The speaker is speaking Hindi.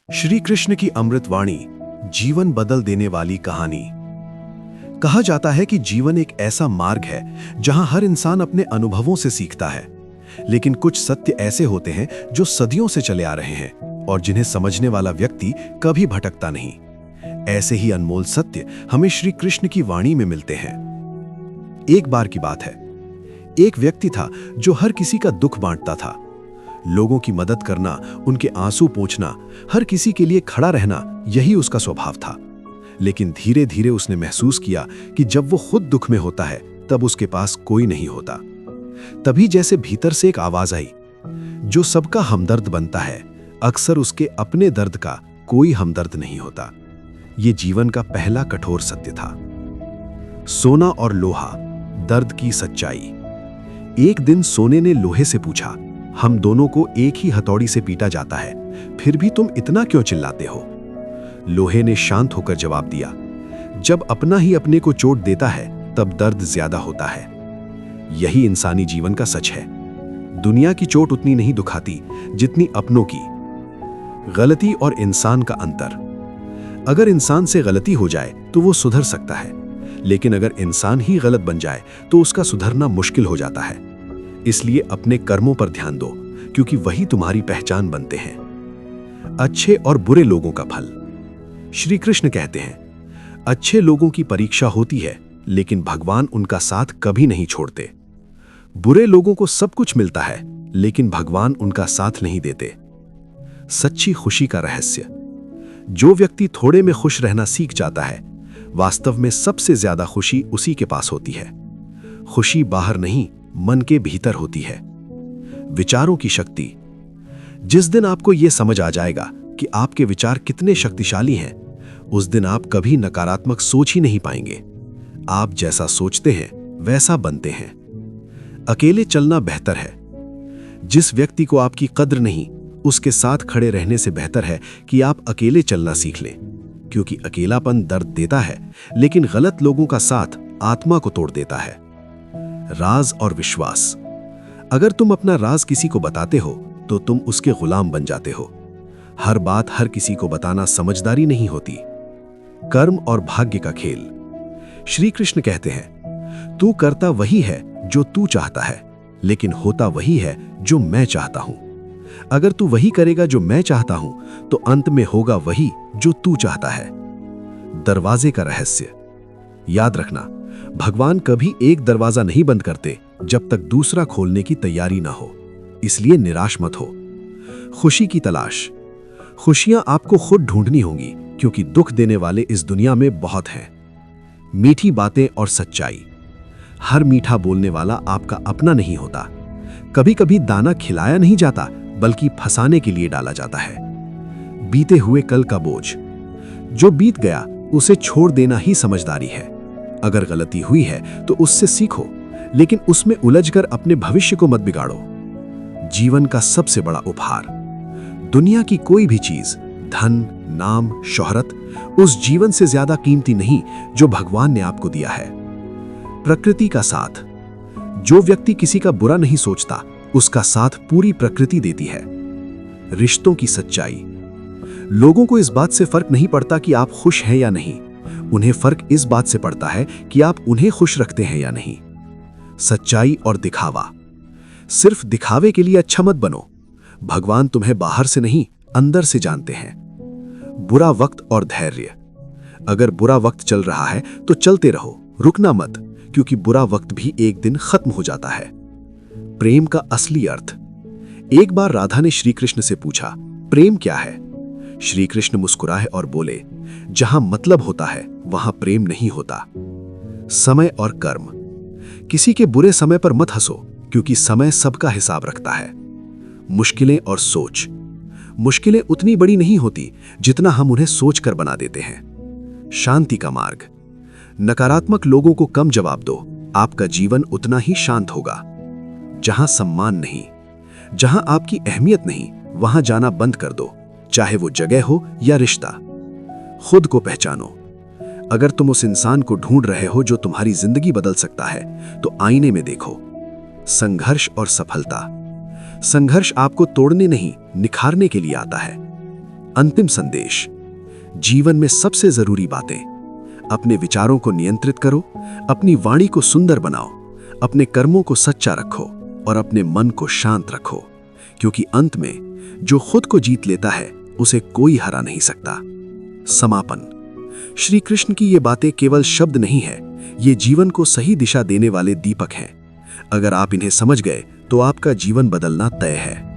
श्री कृष्ण की अमृत वाणी, जीवन बदल देने वाली कहानी। कहा जाता है कि जीवन एक ऐसा मार्ग है जहां हर इंसान अपने अनुभवों से सीखता है, लेकिन कुछ सत्य ऐसे होते हैं जो सदियों से चले आ रहे हैं और जिन्हें समझने वाला व्यक्ति कभी भटकता नहीं। ऐसे ही अनमोल सत्य हमें श्री कृष्ण की वाणी में मिलते हैं। एक बार की बात है, एक व्यक्ति था जो हर किसी का दुख बांटता था। लोगों की मदद करना, उनके आंसू पोंछना, हर किसी के लिए खड़ा रहना, यही उसका स्वभाव था। लेकिन धीरे धीरे उसने महसूस किया कि जब वो खुद दुख में होता है तब उसके पास कोई नहीं होता। तभी जैसे भीतर से एक आवाज आई, जो सबका हमदर्द बनता है, अक्सर उसके अपने दर्द का कोई हमदर्द नहीं होता। ये जीवन का पहला कठोर सत्य था। सोना और लोहा, दर्द की सच्चाई। एक दिन सोने ने लोहे से पूछा, हम दोनों को एक ही हथौड़ी से पीटा जाता है, फिर भी तुम इतना क्यों चिल्लाते हो? लोहे ने शांत होकर जवाब दिया, जब अपना ही अपने को चोट देता है तब दर्द ज्यादा होता है। यही इंसानी जीवन का सच है। दुनिया की चोट उतनी नहीं दुखाती जितनी अपनों की। गलती और इंसान का अंतर। अगर इंसान से गलती हो जाए तो वो सुधर सकता है, लेकिन अगर इंसान ही गलत बन जाए तो उसका सुधरना मुश्किल हो जाता है। इसलिए अपने कर्मों पर ध्यान दो, क्योंकि वही तुम्हारी पहचान बनते हैं। अच्छे और बुरे लोगों का फल। श्री कृष्ण कहते हैं, अच्छे लोगों की परीक्षा होती है, लेकिन भगवान उनका साथ कभी नहीं छोड़ते। बुरे लोगों को सब कुछ मिलता है, लेकिन भगवान उनका साथ नहीं देते। सच्ची खुशी का रहस्य। जो व्यक्ति थोड़े में खुश रहना सीख जाता है, वास्तव में सबसे ज्यादा खुशी उसी के पास होती है। खुशी बाहर नहीं, मन के भीतर होती है। विचारों की शक्ति। जिस दिन आपको यह समझ आ जाएगा कि आपके विचार कितने शक्तिशाली हैं, उस दिन आप कभी नकारात्मक सोच ही नहीं पाएंगे। आप जैसा सोचते हैं वैसा बनते हैं। अकेले चलना बेहतर है। जिस व्यक्ति को आपकी कद्र नहीं, उसके साथ खड़े रहने से बेहतर है कि आप अकेले चलना सीख लें, क्योंकि अकेलापन दर्द देता है, लेकिन गलत लोगों का साथ आत्मा को तोड़ देता है। राज और विश्वास। अगर तुम अपना राज किसी को बताते हो तो तुम उसके गुलाम बन जाते हो। हर बात हर किसी को बताना समझदारी नहीं होती। कर्म और भाग्य का खेल। श्री कृष्ण कहते हैं, तू करता वही है जो तू चाहता है, लेकिन होता वही है जो मैं चाहता हूं। अगर तू वही करेगा जो मैं चाहता हूं, तो अंत में होगा वही जो तू चाहता है। दरवाजे का रहस्य। याद रखना, भगवान कभी एक दरवाजा नहीं बंद करते जब तक दूसरा खोलने की तैयारी ना हो, इसलिए निराश मत हो। खुशी की तलाश। खुशियां आपको खुद ढूंढनी होंगी, क्योंकि दुख देने वाले इस दुनिया में बहुत हैं। मीठी बातें और सच्चाई। हर मीठा बोलने वाला आपका अपना नहीं होता। कभी कभी दाना खिलाया नहीं जाता, बल्कि फंसाने के लिए डाला जाता है। बीते हुए कल का बोझ। जो बीत गया उसे छोड़ देना ही समझदारी है। अगर गलती हुई है तो उससे सीखो, लेकिन उसमें उलझकर अपने भविष्य को मत बिगाड़ो। जीवन का सबसे बड़ा उपहार। दुनिया की कोई भी चीज, धन, नाम, शोहरत, उस जीवन से ज्यादा कीमती नहीं जो भगवान ने आपको दिया है। प्रकृति का साथ। जो व्यक्ति किसी का बुरा नहीं सोचता, उसका साथ पूरी प्रकृति देती है। रिश्तों की सच्चाई। लोगों को इस बात से फर्क नहीं पड़ता कि आप खुश हैं या नहीं, उन्हें फर्क इस बात से पड़ता है कि आप उन्हें खुश रखते हैं या नहीं। सच्चाई और दिखावा। सिर्फ दिखावे के लिए अच्छा मत बनो। भगवान तुम्हें बाहर से नहीं, अंदर से जानते हैं। बुरा वक्त और धैर्य। अगर बुरा वक्त चल रहा है तो चलते रहो, रुकना मत, क्योंकि बुरा वक्त भी एक दिन खत्म हो जाता है। प्रेम का असली अर्थ। एक बार राधा ने श्री कृष्ण से पूछा, प्रेम क्या है? श्री कृष्ण मुस्कुराए और बोले, जहां मतलब होता है वहां प्रेम नहीं होता। समय और कर्म। किसी के बुरे समय पर मत हंसो, क्योंकि समय सबका हिसाब रखता है। मुश्किलें और सोच। मुश्किलें उतनी बड़ी नहीं होती जितना हम उन्हें सोचकर बना देते हैं। शांति का मार्ग। नकारात्मक लोगों को कम जवाब दो, आपका जीवन उतना ही शांत होगा। जहां सम्मान नहीं, जहां आपकी अहमियत नहीं, वहां जाना बंद कर दो, चाहे वो जगह हो या रिश्ता। खुद को पहचानो। अगर तुम उस इंसान को ढूंढ रहे हो जो तुम्हारी जिंदगी बदल सकता है, तो आईने में देखो। संघर्ष और सफलता। संघर्ष आपको तोड़ने नहीं, निखारने के लिए आता है। अंतिम संदेश, जीवन में सबसे जरूरी बातें। अपने विचारों को नियंत्रित करो, अपनी वाणी को सुंदर बनाओ, अपने कर्मों को सच्चा रखो और अपने मन को शांत रखो, क्योंकि अंत में जो खुद को जीत लेता है उसे कोई हरा नहीं सकता। समापन। श्री कृष्ण की ये बातें केवल शब्द नहीं है, ये जीवन को सही दिशा देने वाले दीपक हैं। अगर आप इन्हें समझ गए तो आपका जीवन बदलना तय है।